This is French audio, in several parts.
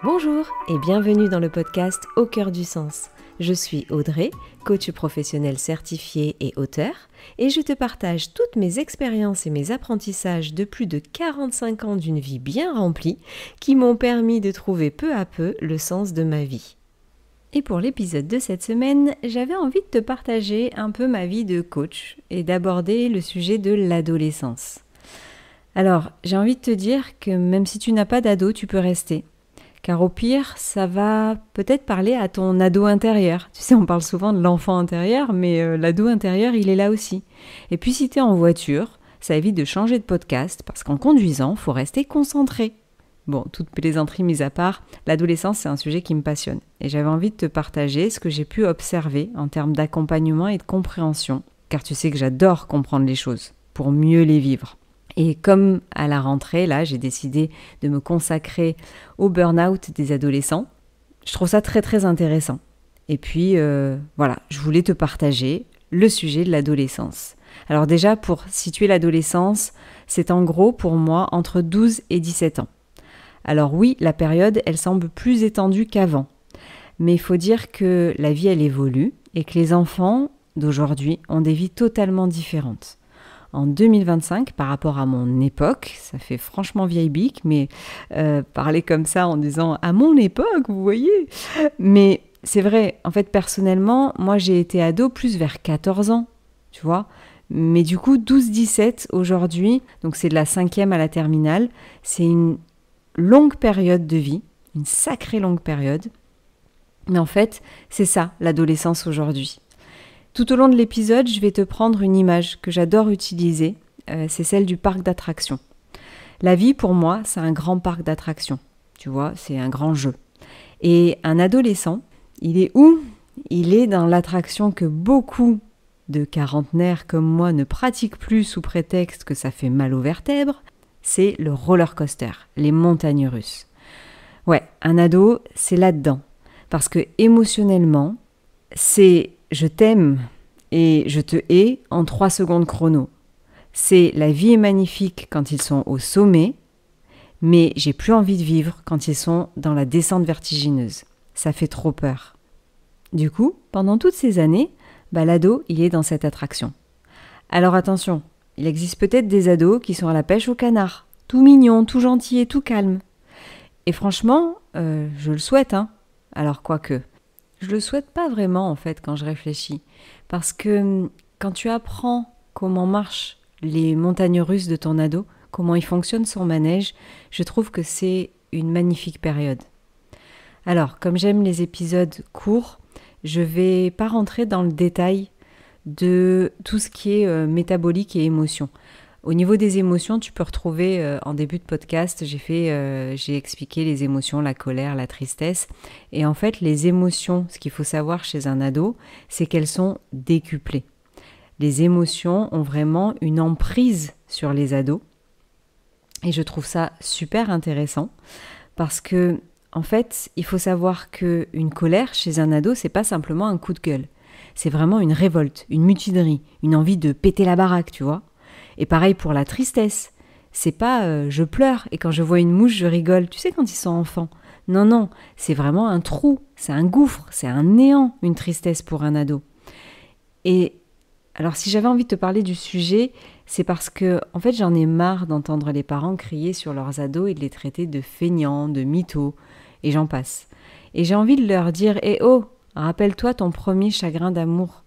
Bonjour et bienvenue dans le podcast Au cœur du sens. Je suis Audrey, coach professionnel certifié et auteur, et je te partage toutes mes expériences et mes apprentissages de plus de 45 ans d'une vie bien remplie qui m'ont permis de trouver peu à peu le sens de ma vie. Et pour l'épisode de cette semaine, j'avais envie de te partager un peu ma vie de coach et d'aborder le sujet de l'adolescence. Alors, j'ai envie de te dire que même si tu n'as pas d'ado, tu peux rester. Car au pire, ça va peut-être parler à ton ado intérieur. Tu sais, on parle souvent de l'enfant intérieur, mais l'ado intérieur, il est là aussi. Et puis si tu es en voiture, ça évite de changer de podcast, parce qu'en conduisant, il faut rester concentré. Bon, toute plaisanterie mise à part, l'adolescence, c'est un sujet qui me passionne. Et j'avais envie de te partager ce que j'ai pu observer en termes d'accompagnement et de compréhension. Car tu sais que j'adore comprendre les choses, pour mieux les vivre. Et comme à la rentrée, là, j'ai décidé de me consacrer au burn-out des adolescents, je trouve ça très très intéressant. Et puis, voilà, je voulais te partager le sujet de l'adolescence. Alors déjà, pour situer l'adolescence, c'est en gros pour moi entre 12 et 17 ans. Alors oui, la période, elle semble plus étendue qu'avant. Mais il faut dire que la vie, elle évolue et que les enfants d'aujourd'hui ont des vies totalement différentes. En 2025, par rapport à mon époque, ça fait franchement vieille bique, mais parler comme ça en disant « à mon époque, vous voyez ?» Mais c'est vrai, en fait, personnellement, moi j'ai été ado plus vers 14 ans, tu vois. Mais du coup, 12-17 aujourd'hui, donc c'est de la 5e à la terminale, c'est une longue période de vie, une sacrée longue période. Mais en fait, c'est ça, l'adolescence aujourd'hui. Tout au long de l'épisode, je vais te prendre une image que j'adore utiliser, c'est celle du parc d'attractions. La vie, pour moi, c'est un grand parc d'attractions, tu vois, c'est un grand jeu. Et un adolescent, il est où ? Il est dans l'attraction que beaucoup de quarantenaires comme moi ne pratiquent plus sous prétexte que ça fait mal aux vertèbres, c'est le roller coaster, les montagnes russes. Ouais, un ado, c'est là-dedans, parce que émotionnellement, c'est je t'aime et je te hais en 3 secondes chrono. C'est la vie est magnifique quand ils sont au sommet, mais j'ai plus envie de vivre quand ils sont dans la descente vertigineuse. Ça fait trop peur. Du coup, pendant toutes ces années, l'ado, il est dans cette attraction. Alors attention, il existe peut-être des ados qui sont à la pêche au canard, tout mignons, tout gentils et tout calmes. Et franchement, je le souhaite, hein. Alors quoique. Je le souhaite pas vraiment en fait quand je réfléchis, parce que quand tu apprends comment marchent les montagnes russes de ton ado, comment il fonctionne son manège, je trouve que c'est une magnifique période. Alors, comme j'aime les épisodes courts, je vais pas rentrer dans le détail de tout ce qui est métabolique et émotion. Au niveau des émotions, tu peux retrouver en début de podcast, j'ai expliqué les émotions, la colère, la tristesse. Et en fait, les émotions, ce qu'il faut savoir chez un ado, c'est qu'elles sont décuplées. Les émotions ont vraiment une emprise sur les ados. Et je trouve ça super intéressant parce que, en fait, il faut savoir qu'une colère chez un ado, c'est pas simplement un coup de gueule. C'est vraiment une révolte, une mutinerie, une envie de péter la baraque, tu vois. Et pareil pour la tristesse. C'est pas je pleure et quand je vois une mouche, je rigole. Tu sais, quand ils sont enfants. Non, non, c'est vraiment un trou, c'est un gouffre, c'est un néant, une tristesse pour un ado. Et alors, si j'avais envie de te parler du sujet, c'est parce que, en fait, j'en ai marre d'entendre les parents crier sur leurs ados et de les traiter de feignants, de mythos, et j'en passe. Et j'ai envie de leur dire, oh, rappelle-toi ton premier chagrin d'amour.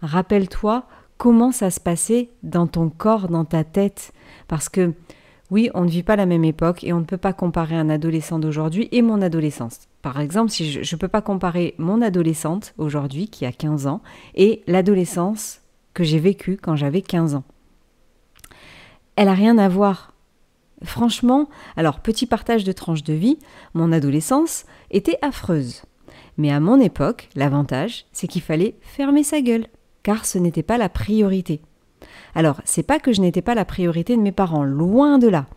Rappelle-toi comment ça se passait dans ton corps, dans ta tête. Parce que, oui, on ne vit pas la même époque et on ne peut pas comparer un adolescent d'aujourd'hui et mon adolescence. Par exemple, si je ne peux pas comparer mon adolescente aujourd'hui, qui a 15 ans, et l'adolescence que j'ai vécue quand j'avais 15 ans. Elle n'a rien à voir. Franchement, alors, petit partage de tranche de vie, mon adolescence était affreuse. Mais à mon époque, l'avantage, c'est qu'il fallait fermer sa gueule. Car ce n'était pas la priorité. Alors, c'est pas que je n'étais pas la priorité de mes parents, loin de là.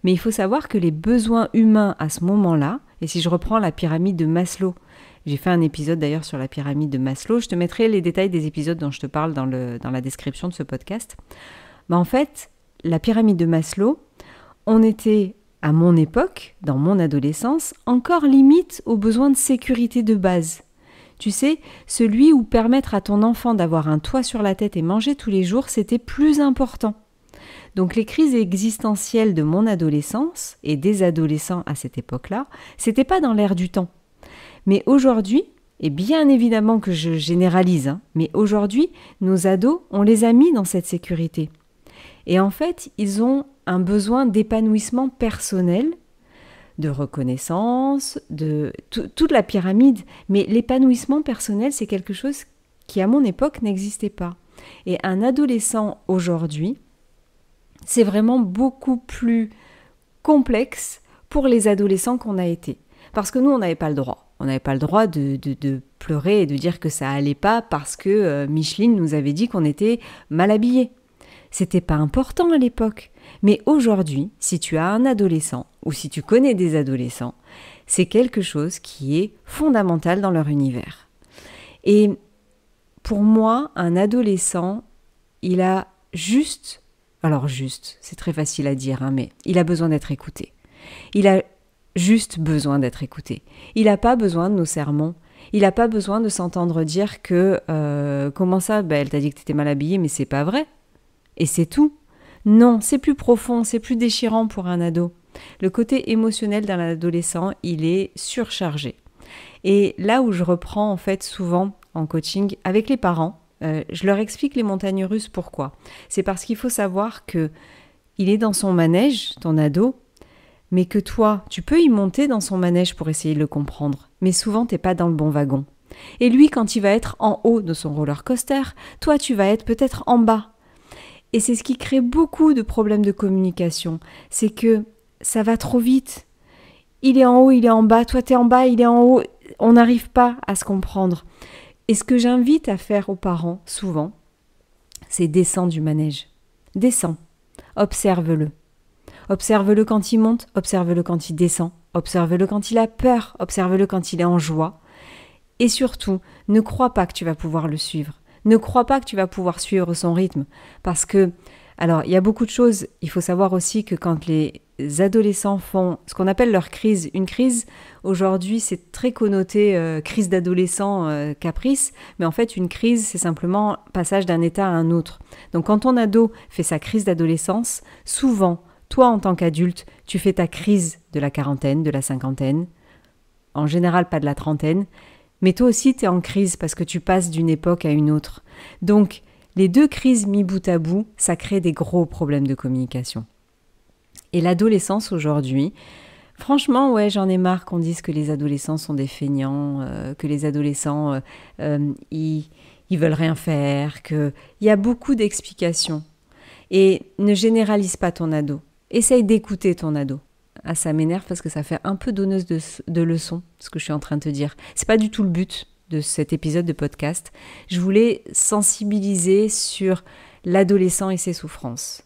Mais il faut savoir que les besoins humains à ce moment-là, et si je reprends la pyramide de Maslow, j'ai fait un épisode d'ailleurs sur la pyramide de Maslow, je te mettrai les détails des épisodes dont je te parle dans la description de ce podcast. En fait, la pyramide de Maslow, on était à mon époque, dans mon adolescence, encore limite aux besoins de sécurité de base. Tu sais, celui où permettre à ton enfant d'avoir un toit sur la tête et manger tous les jours, c'était plus important. Donc les crises existentielles de mon adolescence et des adolescents à cette époque-là, c'était pas dans l'air du temps. Mais aujourd'hui, et bien évidemment que je généralise, mais aujourd'hui, nos ados, on les a mis dans cette sécurité. Et en fait, ils ont un besoin d'épanouissement personnel, de reconnaissance, de toute la pyramide. Mais l'épanouissement personnel, c'est quelque chose qui, à mon époque, n'existait pas. Et un adolescent aujourd'hui, c'est vraiment beaucoup plus complexe pour les adolescents qu'on a été. Parce que nous, on n'avait pas le droit. On n'avait pas le droit de pleurer et de dire que ça allait pas parce que Micheline nous avait dit qu'on était mal habillés. C'était pas important à l'époque. Mais aujourd'hui, si tu as un adolescent ou si tu connais des adolescents, c'est quelque chose qui est fondamental dans leur univers. Et pour moi, un adolescent, il a juste, c'est très facile à dire, mais il a besoin d'être écouté. Il a juste besoin d'être écouté. Il n'a pas besoin de nos sermons. Il n'a pas besoin de s'entendre dire que comment ça, elle t'a dit que tu étais mal habillée, mais c'est pas vrai. Et c'est tout. Non, c'est plus profond, c'est plus déchirant pour un ado. Le côté émotionnel d'un adolescent, il est surchargé. Et là où je reprends en fait souvent en coaching avec les parents, je leur explique les montagnes russes. Pourquoi ? C'est parce qu'il faut savoir que il est dans son manège, ton ado, mais que toi, tu peux y monter dans son manège pour essayer de le comprendre. Mais souvent, t'es pas dans le bon wagon. Et lui, quand il va être en haut de son roller coaster, toi, tu vas être peut-être en bas. Et c'est ce qui crée beaucoup de problèmes de communication. C'est que ça va trop vite. Il est en haut, il est en bas, toi t'es en bas, il est en haut. On n'arrive pas à se comprendre. Et ce que j'invite à faire aux parents, souvent, c'est descendre du manège. Descends. Observe-le. Observe-le quand il monte, observe-le quand il descend, observe-le quand il a peur, observe-le quand il est en joie. Et surtout, ne crois pas que tu vas pouvoir le suivre. Ne crois pas que tu vas pouvoir suivre son rythme. Parce que, alors, il y a beaucoup de choses. Il faut savoir aussi que quand les adolescents font ce qu'on appelle leur crise, une crise, aujourd'hui, c'est très connoté crise d'adolescent, caprice. Mais en fait, une crise, c'est simplement passage d'un état à un autre. Donc, quand ton ado fait sa crise d'adolescence, souvent, toi, en tant qu'adulte, tu fais ta crise de la quarantaine, de la cinquantaine, en général pas de la trentaine, mais toi aussi, tu es en crise parce que tu passes d'une époque à une autre. Donc, les deux crises mis bout à bout, ça crée des gros problèmes de communication. Et l'adolescence aujourd'hui, franchement, ouais, j'en ai marre qu'on dise que les adolescents sont des feignants, que les adolescents, ils veulent rien faire, qu'il y a beaucoup d'explications. Et ne généralise pas ton ado. Essaye d'écouter ton ado. Ah, ça m'énerve parce que ça fait un peu donneuse de leçons, ce que je suis en train de te dire. C'est pas du tout le but de cet épisode de podcast. Je voulais sensibiliser sur l'adolescent et ses souffrances.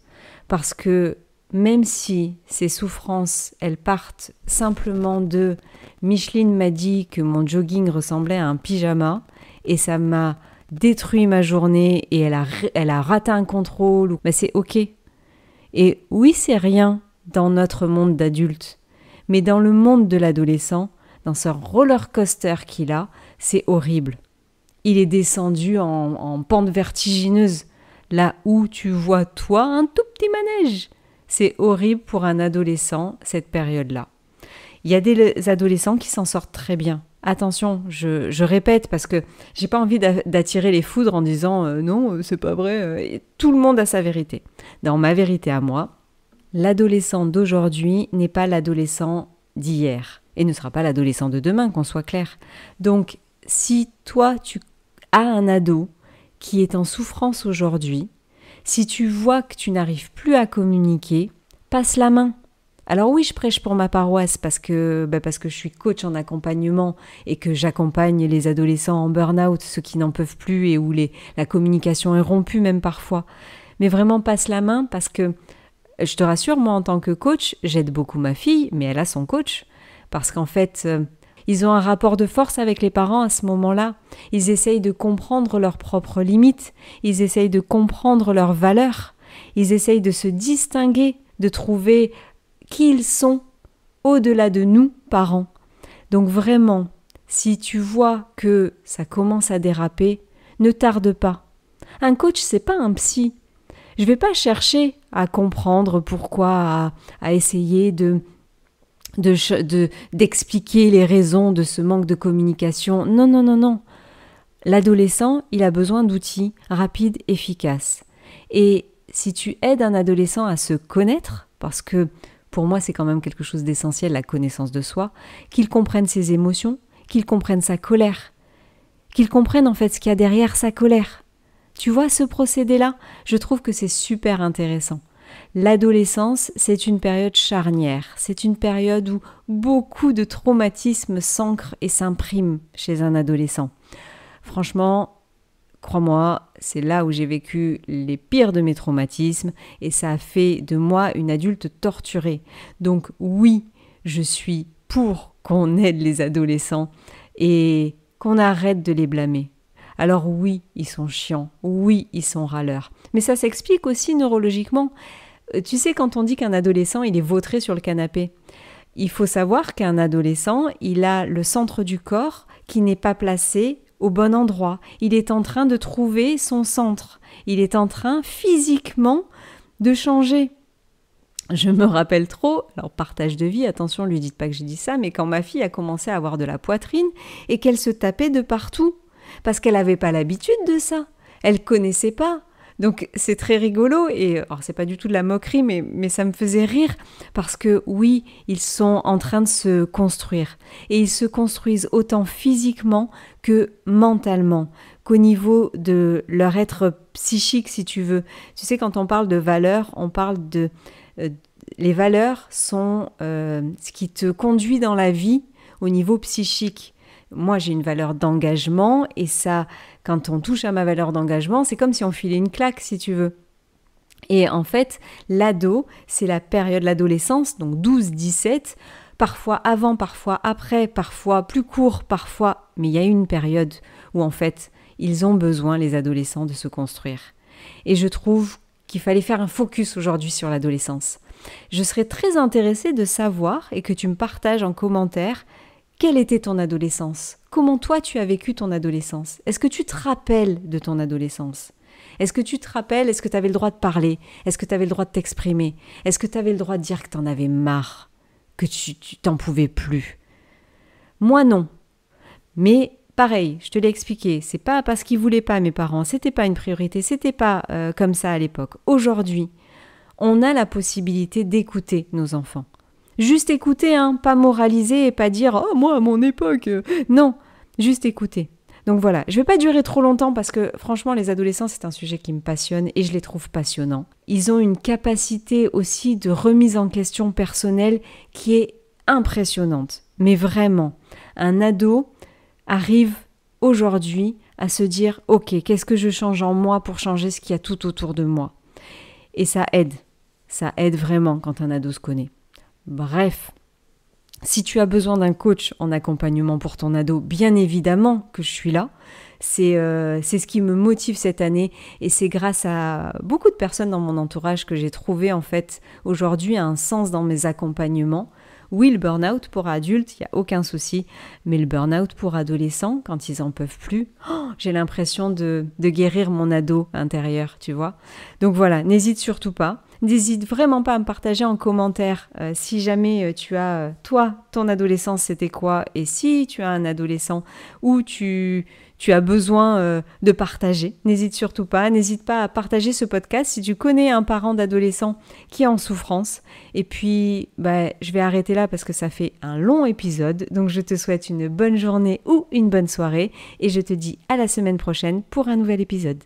Parce que même si ces souffrances, elles partent simplement de « Micheline m'a dit que mon jogging ressemblait à un pyjama et ça m'a détruit ma journée et elle a raté un contrôle », c'est ok. Et oui, c'est rien dans notre monde d'adulte, mais dans le monde de l'adolescent, dans ce roller coaster qu'il a, c'est horrible. Il est descendu en pente vertigineuse, là où tu vois toi un tout petit manège. C'est horrible pour un adolescent, cette période-là. Il y a des adolescents qui s'en sortent très bien. Attention, je répète parce que j'ai pas envie d'attirer les foudres en disant non, c'est pas vrai. Tout le monde a sa vérité. Dans ma vérité à moi, l'adolescent d'aujourd'hui n'est pas l'adolescent d'hier et ne sera pas l'adolescent de demain, qu'on soit clair. Donc, si toi, tu as un ado qui est en souffrance aujourd'hui, si tu vois que tu n'arrives plus à communiquer, passe la main. Alors oui, je prêche pour ma paroisse parce que je suis coach en accompagnement et que j'accompagne les adolescents en burn-out, ceux qui n'en peuvent plus et où la communication est rompue même parfois. Mais vraiment passe la main parce que, je te rassure, moi en tant que coach, j'aide beaucoup ma fille, mais elle a son coach. Parce qu'en fait, ils ont un rapport de force avec les parents à ce moment-là. Ils essayent de comprendre leurs propres limites, ils essayent de comprendre leurs valeurs, ils essayent de se distinguer, de trouver qui ils sont au-delà de nous, parents. Donc vraiment, si tu vois que ça commence à déraper, ne tarde pas. Un coach, c'est pas un psy. Je vais pas chercher à comprendre pourquoi, à essayer d'expliquer les raisons de ce manque de communication. Non, non, non, non. L'adolescent, il a besoin d'outils rapides, efficaces. Et si tu aides un adolescent à se connaître, parce que pour moi c'est quand même quelque chose d'essentiel, la connaissance de soi, qu'il comprenne ses émotions, qu'il comprenne sa colère, qu'il comprenne en fait ce qu'il y a derrière sa colère. Tu vois ce procédé-là? Je trouve que c'est super intéressant. L'adolescence, c'est une période charnière, c'est une période où beaucoup de traumatismes s'ancrent et s'impriment chez un adolescent. Franchement, crois-moi, c'est là où j'ai vécu les pires de mes traumatismes et ça a fait de moi une adulte torturée. Donc oui, je suis pour qu'on aide les adolescents et qu'on arrête de les blâmer. Alors oui, ils sont chiants, oui, ils sont râleurs. Mais ça s'explique aussi neurologiquement. Tu sais, quand on dit qu'un adolescent, il est vautré sur le canapé, il faut savoir qu'un adolescent, il a le centre du corps qui n'est pas placé au bon endroit. Il est en train de trouver son centre. Il est en train physiquement de changer. Je me rappelle trop, alors partage de vie, attention, lui dites pas que j'ai dit ça, mais quand ma fille a commencé à avoir de la poitrine et qu'elle se tapait de partout, parce qu'elle n'avait pas l'habitude de ça. Elle connaissait pas. Donc c'est très rigolo et alors c'est pas du tout de la moquerie mais ça me faisait rire parce que oui, ils sont en train de se construire et ils se construisent autant physiquement que mentalement, qu'au niveau de leur être psychique si tu veux. Tu sais, quand on parle de valeurs, on parle de... les valeurs sont ce qui te conduit dans la vie au niveau psychique. Moi, j'ai une valeur d'engagement et ça, quand on touche à ma valeur d'engagement, c'est comme si on filait une claque, si tu veux. Et en fait, l'ado, c'est la période de l'adolescence, donc 12-17, parfois avant, parfois après, parfois plus court, parfois... Mais il y a une période où en fait, ils ont besoin, les adolescents, de se construire. Et je trouve qu'il fallait faire un focus aujourd'hui sur l'adolescence. Je serais très intéressée de savoir et que tu me partages en commentaire quelle était ton adolescence? Comment toi tu as vécu ton adolescence? Est-ce que tu te rappelles de ton adolescence? Est-ce que tu te rappelles, est-ce que tu avais le droit de parler? Est-ce que tu avais le droit de t'exprimer? Est-ce que tu avais le droit de dire que tu en avais marre? Que tu t'en pouvais plus? Moi non. Mais pareil, je te l'ai expliqué, c'est pas parce qu'ils voulaient pas mes parents, c'était pas une priorité, c'était pas comme ça à l'époque. Aujourd'hui, on a la possibilité d'écouter nos enfants. Juste écouter, hein, pas moraliser et pas dire « Oh, moi, à mon époque !» Non, juste écouter. Donc voilà, je vais pas durer trop longtemps parce que franchement, les adolescents, c'est un sujet qui me passionne et je les trouve passionnants. Ils ont une capacité aussi de remise en question personnelle qui est impressionnante. Mais vraiment, un ado arrive aujourd'hui à se dire « Ok, qu'est-ce que je change en moi pour changer ce qu'il y a tout autour de moi ?» Et ça aide vraiment quand un ado se connaît. Bref, si tu as besoin d'un coach en accompagnement pour ton ado, bien évidemment que je suis là. C'est ce qui me motive cette année et c'est grâce à beaucoup de personnes dans mon entourage que j'ai trouvé en fait aujourd'hui un sens dans mes accompagnements. Oui, le burn-out pour adultes, il n'y a aucun souci, mais le burn-out pour adolescents, quand ils en peuvent plus, j'ai l'impression de guérir mon ado intérieur, tu vois. Donc voilà, n'hésite surtout pas. N'hésite vraiment pas à me partager en commentaire si jamais tu as, toi, ton adolescence, c'était quoi? Et si tu as un adolescent où tu as besoin de partager, n'hésite surtout pas. N'hésite pas à partager ce podcast si tu connais un parent d'adolescent qui est en souffrance. Et puis, je vais arrêter là parce que ça fait un long épisode. Donc, je te souhaite une bonne journée ou une bonne soirée. Et je te dis à la semaine prochaine pour un nouvel épisode.